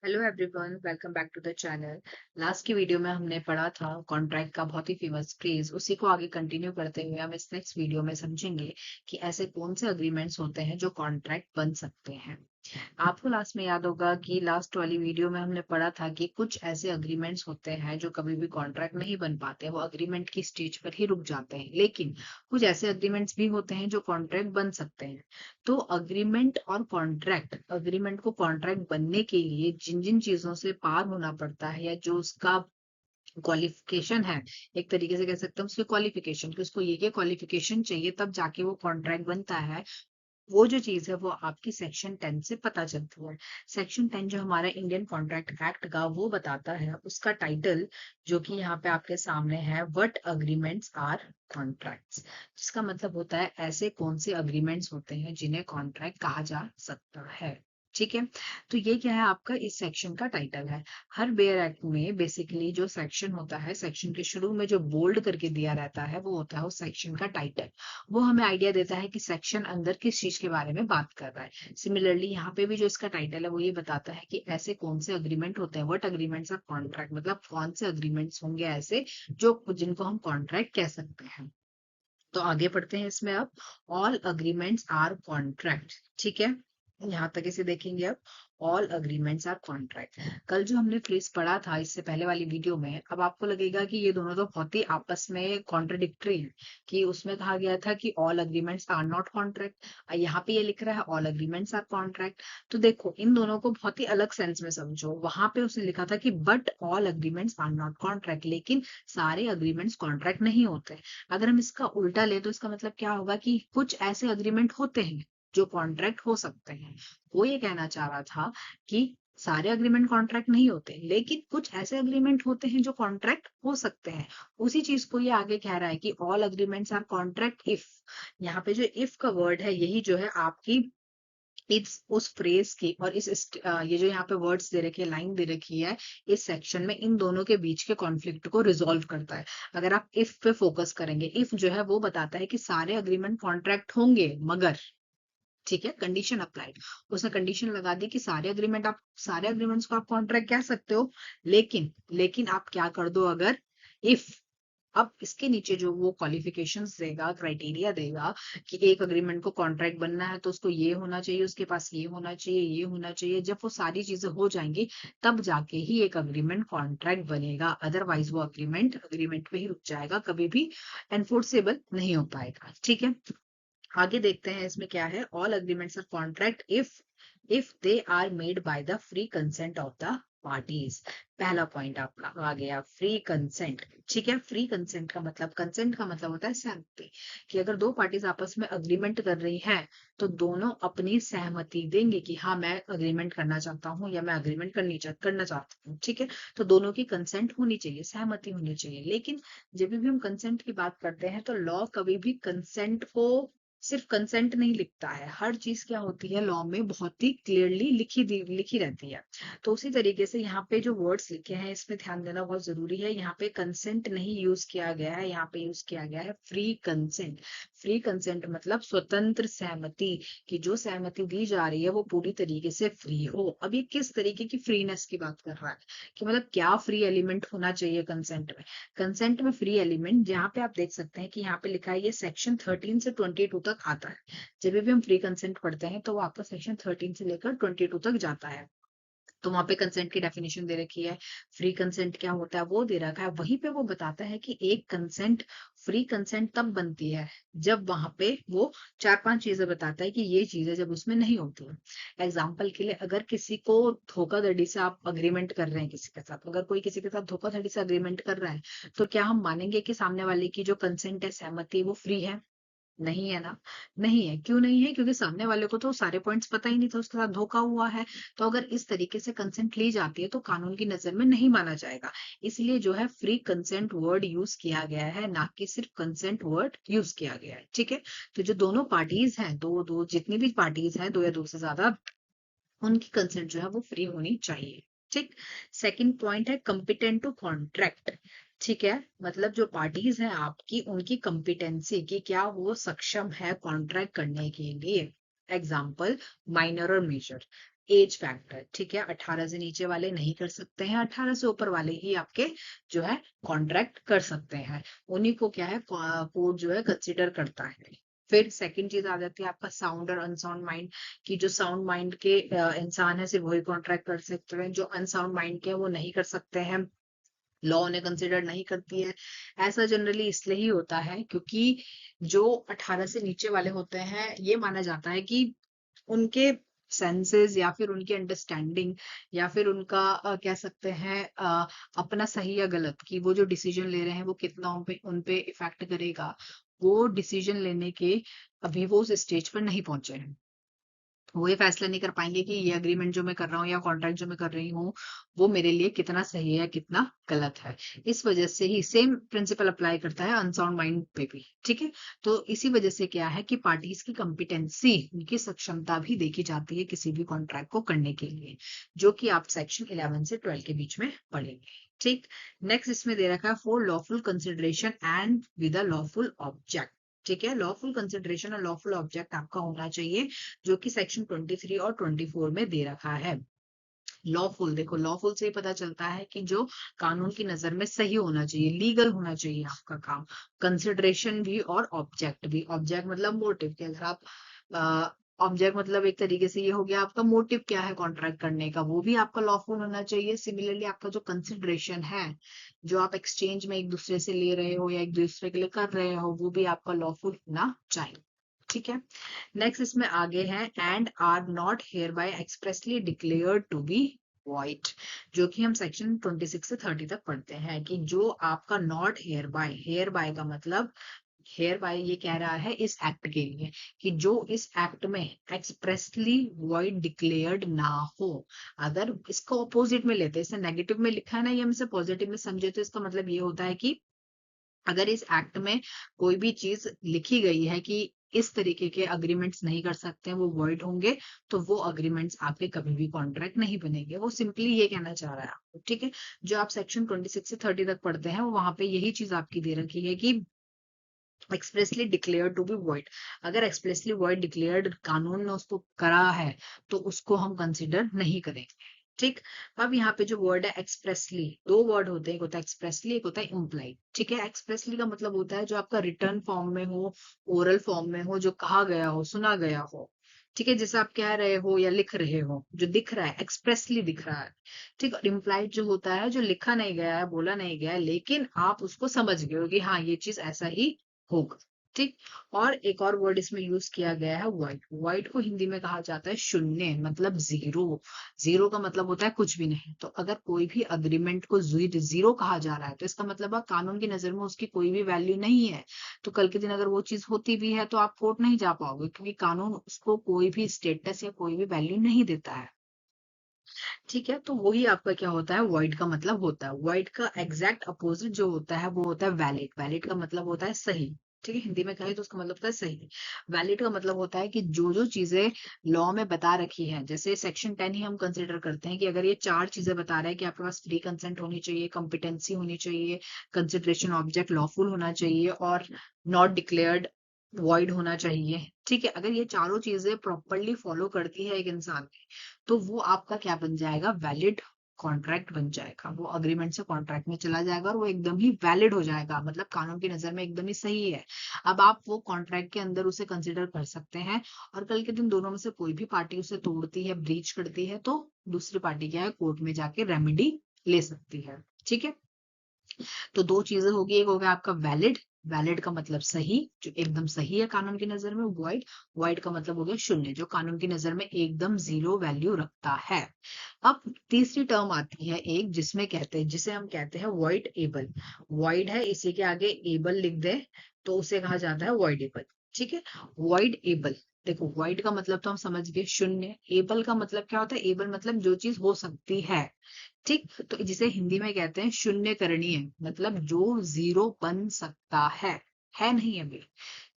Hello everyone, welcome back to the channel. Last की video में हमने पढ़ा था कॉन्ट्रैक्ट का बहुत ही फेमस फ्रेज। उसी को आगे कंटिन्यू करते हुए हम इस नेक्स्ट वीडियो में समझेंगे कि ऐसे कौन से अग्रीमेंट्स होते हैं जो कॉन्ट्रैक्ट बन सकते हैं। आपको लास्ट में याद होगा कि लास्ट वाली वीडियो में हमने पढ़ा था कि कुछ ऐसे अग्रीमेंट्स होते हैं जो कभी भी कॉन्ट्रैक्ट नहीं बन पाते, वो अग्रीमेंट की स्टेज पर ही रुक जाते हैं। लेकिन कुछ ऐसे अग्रीमेंट्स भी होते हैं जो कॉन्ट्रैक्ट बन सकते हैं। तो अग्रीमेंट को कॉन्ट्रैक्ट बनने के लिए जिन जिन चीजों से पार होना पड़ता है, या जो उसका क्वालिफिकेशन है, एक तरीके से कह सकते हैं उसके क्वालिफिकेशन, कि उसको ये क्वालिफिकेशन चाहिए तब जाके वो कॉन्ट्रैक्ट बनता है। वो जो चीज है वो आपकी सेक्शन 10 से पता चलती है। सेक्शन 10 जो हमारा इंडियन कॉन्ट्रैक्ट एक्ट का वो बताता है, उसका टाइटल जो कि यहाँ पे आपके सामने है, व्हाट अग्रीमेंट्स आर कॉन्ट्रैक्ट्स। जिसका मतलब होता है ऐसे कौन से अग्रीमेंट्स होते हैं जिन्हें कॉन्ट्रैक्ट कहा जा सकता है। ठीक है। तो ये क्या है, आपका इस सेक्शन का टाइटल है। हर बेयर एक्ट में बेसिकली जो सेक्शन होता है, सेक्शन के शुरू में जो बोल्ड करके दिया रहता है वो होता है उस सेक्शन का टाइटल। वो हमें आइडिया देता है कि सेक्शन अंदर किस चीज के बारे में बात कर रहा है। सिमिलरली यहाँ पे भी जो इसका टाइटल है वो ये बताता है कि ऐसे कौन से अग्रीमेंट होते हैं, व्हाट अग्रीमेंट्स आर कॉन्ट्रैक्ट, मतलब कौन से अग्रीमेंट्स होंगे ऐसे जो जिनको हम कॉन्ट्रैक्ट कह सकते हैं। तो आगे पढ़ते हैं इसमें अब। All agreements are contract. ठीक है, यहाँ तक इसे देखेंगे अब। All agreements are contract. कल जो हमने फ्रेज पढ़ा था इससे पहले वाली वीडियो में, अब आपको लगेगा कि ये दोनों तो बहुत ही आपस में कॉन्ट्रडिक्टरी है। कि उसमें कहा गया था कि all agreements are not contract, यहाँ पे ये लिख रहा है ऑल अग्रीमेंट्स आर कॉन्ट्रैक्ट। तो देखो, इन दोनों को बहुत ही अलग सेंस में समझो। वहां पे उसने लिखा था कि but all agreements are not contract, लेकिन सारे अग्रीमेंट्स कॉन्ट्रैक्ट नहीं होते। अगर हम इसका उल्टा ले तो इसका मतलब क्या होगा कि कुछ ऐसे अग्रीमेंट होते हैं जो कॉन्ट्रैक्ट हो सकते हैं। वो ये कहना चाह रहा था कि सारे अग्रीमेंट कॉन्ट्रैक्ट नहीं होते, लेकिन कुछ ऐसे अग्रीमेंट होते हैं जो कॉन्ट्रैक्ट हो सकते हैं। उसी चीज को ये आगे कह रहा है कि all agreements are contract if. यहाँ पे जो इफ का वर्ड है यही जो है आपकी इस उस फ्रेज की और ये जो यहाँ पे वर्ड्स दे रखे, लाइन दे रखी है इस सेक्शन में, इन दोनों के बीच के कॉन्फ्लिक्ट को रिजॉल्व करता है। अगर आप इफ पे फोकस करेंगे, इफ जो है वो बताता है कि सारे अग्रीमेंट कॉन्ट्रैक्ट होंगे मगर, ठीक है, कंडीशन अप्लाइड। उसने कंडीशन लगा दी कि सारे अग्रीमेंट्स को आप कॉन्ट्रैक्ट कह सकते हो, लेकिन आप क्या कर दो अगर, इफ। अब इसके नीचे जो वो क्वालिफिकेशंस देगा, क्राइटेरिया देगा कि एक अग्रीमेंट को कॉन्ट्रैक्ट बनना है तो उसको ये होना चाहिए, उसके पास ये होना चाहिए, ये होना चाहिए। जब वो सारी चीजें हो जाएंगी तब जाके ही एक अग्रीमेंट कॉन्ट्रैक्ट बनेगा। अदरवाइज वो अग्रीमेंट अग्रीमेंट पे ही रुक जाएगा, कभी भी एनफोर्सेबल नहीं हो पाएगा। ठीक है, आगे देखते हैं इसमें क्या है। All agreements are contract if they are made by the free consent of the parties. पहला पॉइंट आपका आ गया, फ्री कंसेंट। ठीक है, फ्री कंसेंट का मतलब, कंसेंट का मतलब होता है सहमति। कि अगर दो पार्टीज आपस में अग्रीमेंट कर रही हैं तो दोनों अपनी सहमति देंगे कि हाँ मैं अग्रीमेंट करना चाहता हूँ या मैं अग्रीमेंट करना चाहता हूँ। ठीक है, तो दोनों की कंसेंट होनी चाहिए, सहमति होनी चाहिए। लेकिन जब भी हम कंसेंट की बात करते हैं तो लॉ कभी भी कंसेंट को सिर्फ कंसेंट नहीं लिखता है। हर चीज क्या होती है लॉ में बहुत ही क्लियरली लिखी रहती है। तो उसी तरीके से यहाँ पे जो वर्ड्स लिखे हैं इसमें ध्यान देना बहुत जरूरी है। यहाँ पे कंसेंट नहीं यूज किया गया है, यहाँ पे यूज किया गया है फ्री कंसेंट। फ्री कंसेंट मतलब स्वतंत्र सहमति, कि जो सहमति दी जा रही है वो पूरी तरीके से फ्री हो। अब ये किस तरीके की फ्रीनेस की बात कर रहा है, कि मतलब क्या फ्री एलिमेंट होना चाहिए कंसेंट में। कंसेंट में फ्री एलिमेंट, जहाँ पे आप देख सकते हैं कि यहाँ पे लिखा है, ये सेक्शन 13 से 22 तक आता है। जब भी हम फ्री कंसेंट पढ़ते हैं तो वो आपका सेक्शन 13 से लेकर 22 तक जाता है। तो वहां पे कंसेंट की डेफिनेशन दे रखी है, फ्री कंसेंट क्या होता है वो दे रखा है। वहीं पे वो बताता है कि एक कंसेंट, फ्री कंसेंट तब बनती है जब वहां पे वो चार पांच चीजें बताता है कि ये चीजें जब उसमें नहीं होती है। एग्जाम्पल के लिए, अगर किसी को धोखाधड़ी से आप अग्रीमेंट कर रहे हैं किसी के साथ, अगर कोई किसी के साथ धोखाधड़ी से अग्रीमेंट कर रहा है, तो क्या हम मानेंगे कि सामने वाले की जो कंसेंट है, सहमति, वो फ्री है? नहीं है ना। नहीं है, क्यों नहीं है? क्योंकि सामने वाले को तो सारे पॉइंट्स पता ही नहीं था, उसके साथ धोखा हुआ है। तो अगर इस तरीके से कंसेंट ली जाती है तो कानून की नजर में नहीं माना जाएगा। इसलिए जो है फ्री कंसेंट वर्ड यूज किया गया है, ना कि सिर्फ कंसेंट वर्ड यूज किया गया है। ठीक है, तो जो दोनों पार्टीज हैं, दो दो जितनी भी पार्टीज हैं, दो या दो से ज्यादा, उनकी कंसेंट जो है वो फ्री होनी चाहिए। ठीक। सेकंड पॉइंट है कंपिटेंट टू कॉन्ट्रैक्ट। ठीक है, मतलब जो पार्टीज हैं आपकी, उनकी कंपिटेंसी, की क्या वो सक्षम है कॉन्ट्रैक्ट करने के लिए। एग्जाम्पल, माइनर और मेजर। एज फैक्टर, ठीक है। 18 से नीचे वाले नहीं कर सकते हैं, 18 से ऊपर वाले ही आपके जो है कॉन्ट्रैक्ट कर सकते हैं। उन्हीं को क्या है कोर्ट जो है कंसिडर करता है। फिर सेकंड चीज आ जाती है आपका साउंड और अनसाउंड माइंड की। जो साउंड माइंड के इंसान है सिर्फ वही कॉन्ट्रैक्ट कर सकते हैं, जो अनसाउंड माइंड के हैं वो नहीं कर सकते हैं, लॉ उन्हें कंसिडर नहीं करती है। ऐसा जनरली इसलिए ही होता है क्योंकि जो 18 से नीचे वाले होते हैं ये माना जाता है कि उनके सेंसेस या फिर उनकी अंडरस्टैंडिंग या फिर उनका कह सकते हैं अपना सही या गलत कि वो जो डिसीजन ले रहे हैं वो कितना उन पे इफेक्ट करेगा, वो डिसीजन लेने के अभी वो उस स्टेज पर नहीं पहुंचे हैं। वो ये फैसला नहीं कर पाएंगे कि ये अग्रीमेंट जो मैं कर रहा हूँ या कॉन्ट्रैक्ट जो मैं कर रही हूँ वो मेरे लिए कितना सही है कितना गलत है। इस वजह से ही सेम प्रिंसिपल अप्लाई करता है अनसाउंड माइंड पे भी, ठीक है। तो इसी वजह से क्या है कि पार्टीज की कॉम्पिटेंसी, उनकी सक्षमता भी देखी जाती है किसी भी कॉन्ट्रैक्ट को करने के लिए, जो कि आप सेक्शन 11 से 12 के बीच में पढ़ेंगे, ठीक। नेक्स्ट इसमें दे रखा है for lawful consideration and with a lawful object, ठीक है। लॉफुल कंसिडरेशन और लॉफुल ऑब्जेक्ट आपका होना चाहिए, जो कि सेक्शन 23 और 24 में दे रखा है। लॉफुल, देखो लॉफुल से ही पता चलता है कि जो कानून की नजर में सही होना चाहिए, लीगल होना चाहिए आपका काम। कंसिडरेशन भी और ऑब्जेक्ट भी। ऑब्जेक्ट मतलब मोटिव, कि अगर आप ऑब्जेक्ट मतलब एक तरीके से ये हो गया आपका मोटिव क्या है कॉन्ट्रैक्ट करने का, वो भी आपका लॉफुल होना चाहिए। सिमिलरली आपका जो कंसिडरेशन है, जो आप एक्सचेंज में एक दूसरे से ले रहे हो या एक दूसरे के लिए कर रहे हो, वो भी आपका लॉफुल होना चाहिए, ठीक है। नेक्स्ट इसमें आगे है and are not hereby expressly declared to be void, जो कि हम सेक्शन 26 से 30 तक पढ़ते हैं कि जो आपका नॉट हेयर बाय का मतलब, हेयर बाय ये कह रहा है इस एक्ट के लिए कि जो इस एक्ट में एक्सप्रेसली वॉइड डिक्लेयर्ड ना हो। अगर इसको ऑपोजिट में लेते हैं, इसे नेगेटिव में लिखा है ना, ये हम इसे पॉजिटिव में समझे तो इसका मतलब ये होता है कि अगर इस एक्ट में कोई भी चीज लिखी गई है कि इस तरीके के अग्रीमेंट्स नहीं कर सकते हैं, वो वॉइड होंगे, तो वो अग्रीमेंट्स आपके कभी भी कॉन्ट्रैक्ट नहीं बनेंगे। वो सिंपली ये कहना चाह रहा है आपको, ठीक है। जो आप सेक्शन 26 से 30 तक पढ़ते हैं वहां पे यही चीज आपकी दे रखी है कि expressly declare to be void. अगर एक्सप्रेसली वॉइड डिक्लेयर्ड कानून ने उसको करा है तो उसको हम कंसिडर नहीं करेंगे, ठीक। अब यहाँ पे जो वर्ड है एक्सप्रेसली, दो वर्ड होते हैं, एक होता है एक्सप्रेसली, एक होता है इम्प्लाइड, ठीक है। एक्सप्रेसली का मतलब होता है जो आपका रिटर्न फॉर्म में हो, ओरल फॉर्म में हो, जो कहा गया हो, सुना गया हो, ठीक है। जैसे आप कह रहे हो या लिख रहे हो, जो दिख रहा है एक्सप्रेसली दिख रहा है, ठीक। और इम्प्लाइड जो होता है जो लिखा नहीं गया है, बोला नहीं गया है, लेकिन आप उसको समझ गए हो कि हाँ ये चीज ऐसा ही होगा, ठीक। और एक और वर्ड इसमें यूज किया गया है वाइड। वाइड को हिंदी में कहा जाता है शून्य, मतलब जीरो। जीरो का मतलब होता है कुछ भी नहीं। तो अगर कोई भी अग्रीमेंट को जीरो कहा जा रहा है तो इसका मतलब है कानून की नजर में उसकी कोई भी वैल्यू नहीं है। तो कल के दिन अगर वो चीज होती भी है तो आप कोर्ट नहीं जा पाओगे, क्योंकि कानून उसको कोई भी स्टेटस या कोई भी वैल्यू नहीं देता है, ठीक है। तो वही आपका क्या होता है, वॉइड का मतलब होता है। वॉइड का एग्जैक्ट अपोजिट जो होता है वो होता है वैलिड। वैलिड का मतलब होता है सही, ठीक है। हिंदी में कहें तो उसका मतलब होता है सही। वैलिड का मतलब होता है कि जो जो चीजें लॉ में बता रखी है, जैसे सेक्शन 10 ही हम कंसिडर करते हैं कि अगर ये चार चीजें बता रहा है कि आपके पास फ्री कंसेंट होनी चाहिए, कॉम्पिटेंसी होनी चाहिए, कंसिडरेशन ऑब्जेक्ट लॉफुल होना चाहिए और नॉट डिक्लेयर्ड वॉइड होना चाहिए, ठीक है। अगर ये चारों चीजें प्रॉपरली फॉलो करती है एक इंसान, तो वो आपका क्या बन जाएगा, वैलिड कॉन्ट्रैक्ट बन जाएगा। वो अग्रीमेंट से कॉन्ट्रैक्ट में चला जाएगा और वो एकदम ही वैलिड हो जाएगा, मतलब कानून की नजर में एकदम ही सही है। अब आप वो कॉन्ट्रैक्ट के अंदर उसे कंसिडर कर सकते हैं, और कल के दिन दोनों में से कोई भी पार्टी उसे तोड़ती है, ब्रीच करती है, तो दूसरी पार्टी क्या है, कोर्ट में जाके रेमेडी ले सकती है, ठीक है। तो दो चीजें होगी, एक हो गया आपका वैलिड, वैलिड का मतलब सही, जो एकदम सही है कानून की नजर में। वॉइड, वॉइड का मतलब हो गया शून्य, जो कानून की नजर में एकदम जीरो वैल्यू रखता है। अब तीसरी टर्म आती है एक, जिसमें कहते हैं, जिसे हम कहते हैं वॉइड एबल। वॉइड है, इसी के आगे एबल लिख दे तो उसे कहा जाता है वॉइड एबल, ठीक है। वॉइड एबल, देखो वॉइड का मतलब तो हम समझ गए शून्य, एबल का मतलब क्या होता है, एबल मतलब जो चीज हो सकती है, ठीक। तो जिसे हिंदी में कहते हैं शून्य करणीय, मतलब जो जीरो बन सकता है नहीं अभी,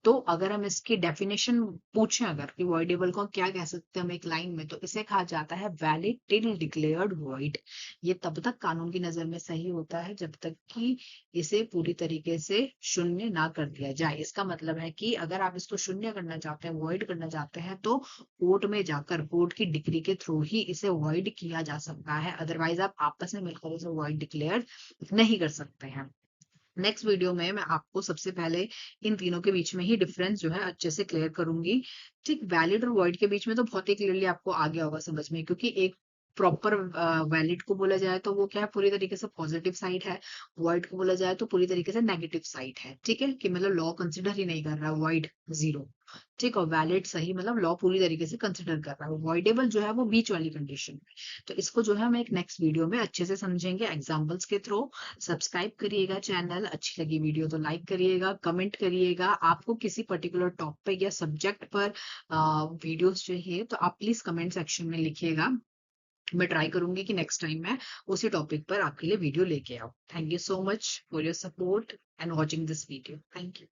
तो अगर हम इसकी डेफिनेशन पूछें अगर कि वॉइडेबल को क्या कह सकते हैं हम एक लाइन में, तो इसे कहा जाता है वैलिड टिल डिक्लेयर्ड वॉइड। ये तब तक कानून की नजर में सही होता है जब तक कि इसे पूरी तरीके से शून्य ना कर दिया जाए। इसका मतलब है कि अगर आप इसको शून्य करना चाहते हैं, वॉइड करना चाहते हैं, तो कोर्ट में जाकर कोर्ट की डिग्री के थ्रू ही इसे वॉइड किया जा सकता है। अदरवाइज आप आपस में मिलकर इसे वॉइड डिक्लेयर नहीं कर सकते हैं। नेक्स्ट वीडियो में मैं आपको सबसे पहले इन तीनों के बीच में ही डिफरेंस जो है अच्छे से क्लियर करूंगी। ठीक, वैलिड और वॉइड के बीच में तो बहुत ही क्लियरली आपको आ गया होगा समझ में, क्योंकि एक प्रॉपर वैलिड को बोला जाए तो वो क्या है, पूरी तरीके से पॉजिटिव साइड है। वॉइड को बोला जाए तो पूरी तरीके से नेगेटिव साइड है। ठीक है, कि मतलब लॉ कंसिडर ही नहीं कर रहा, वॉइड जीरो। ठीक, और वैलिड सही मतलब लॉ पूरी तरीके से कंसिडर कर रहा है। वॉइडेबल जो है वो बीच वाली कंडीशन में। तो इसको जो है हम एक नेक्स्ट वीडियो में अच्छे से समझेंगे एग्जाम्पल्स के थ्रू। सब्सक्राइब करिएगा चैनल, अच्छी लगी वीडियो तो लाइक करिएगा, कमेंट करिएगा। आपको किसी पर्टिकुलर टॉपिक या सब्जेक्ट पर वीडियोस चाहिए तो आप प्लीज कमेंट सेक्शन में लिखिएगा। मैं ट्राई करूंगी कि नेक्स्ट टाइम मैं उसी टॉपिक पर आपके लिए वीडियो लेके आऊँ। Thank you so much for your support and watching this video. Thank you.